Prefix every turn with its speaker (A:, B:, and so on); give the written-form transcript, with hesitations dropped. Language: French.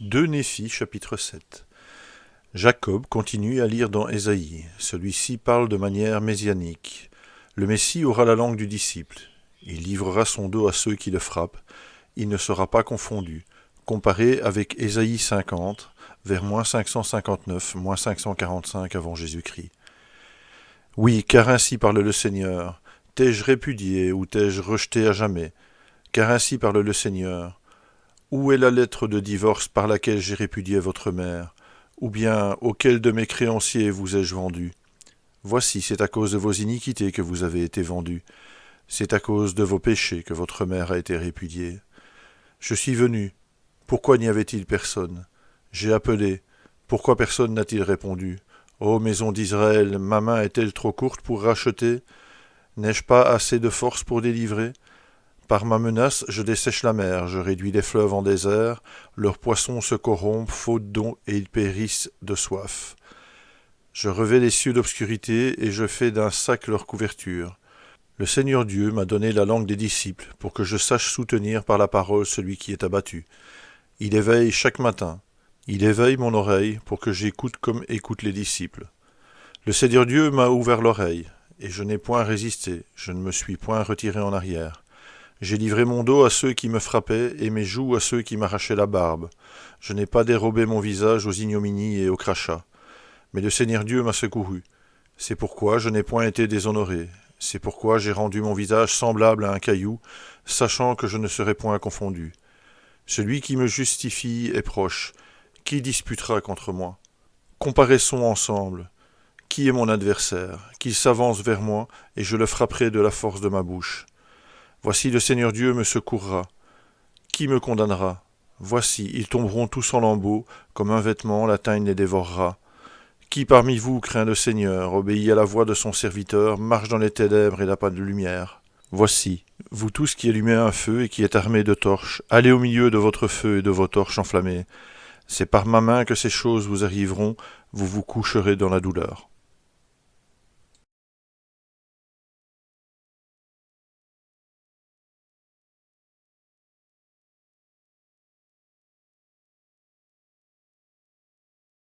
A: 2 Néphi, chapitre 7. Jacob continue à lire dans Ésaïe. Celui-ci parle de manière messianique. Le Messie aura la langue du disciple. Il livrera son dos à ceux qui le frappent. Il ne sera pas confondu. Comparé avec Ésaïe 50, vers -559, -545 avant Jésus-Christ. Oui, car ainsi parle le Seigneur. T'ai-je répudié ou t'ai-je rejeté à jamais? Car ainsi parle le Seigneur. Où est la lettre de divorce par laquelle j'ai répudié votre mère? Ou bien, auquel de mes créanciers vous ai-je vendu? Voici, c'est à cause de vos iniquités que vous avez été vendus. C'est à cause de vos péchés que votre mère a été répudiée. Je suis venu. Pourquoi n'y avait-il personne? J'ai appelé. Pourquoi personne n'a-t-il répondu? Ô maison d'Israël, ma main est-elle trop courte pour racheter? N'ai-je pas assez de force pour délivrer? Par ma menace, je dessèche la mer, je réduis les fleuves en désert, leurs poissons se corrompent, faute d'eau, et ils périssent de soif. Je revais les cieux d'obscurité, et je fais d'un sac leur couverture. Le Seigneur Dieu m'a donné la langue des disciples, pour que je sache soutenir par la parole celui qui est abattu. Il éveille chaque matin. Il éveille mon oreille, pour que j'écoute comme écoutent les disciples. Le Seigneur Dieu m'a ouvert l'oreille, et je n'ai point résisté, je ne me suis point retiré en arrière. J'ai livré mon dos à ceux qui me frappaient et mes joues à ceux qui m'arrachaient la barbe. Je n'ai pas dérobé mon visage aux ignominies et aux crachats. Mais le Seigneur Dieu m'a secouru. C'est pourquoi je n'ai point été déshonoré. C'est pourquoi j'ai rendu mon visage semblable à un caillou, sachant que je ne serai point confondu. Celui qui me justifie est proche. Qui disputera contre moi? Comparaissons ensemble. Qui est mon adversaire? Qu'il s'avance vers moi, et je le frapperai de la force de ma bouche. Voici le Seigneur Dieu me secourra. Qui me condamnera? Voici, ils tomberont tous en lambeaux, comme un vêtement, la teigne les dévorera. Qui parmi vous craint le Seigneur, obéit à la voix de son serviteur, marche dans les ténèbres et n'a pas de lumière? Voici, vous tous qui allumez un feu et qui êtes armés de torches, allez au milieu de votre feu et de vos torches enflammées. C'est par ma main que ces choses vous arriveront, vous vous coucherez dans la douleur.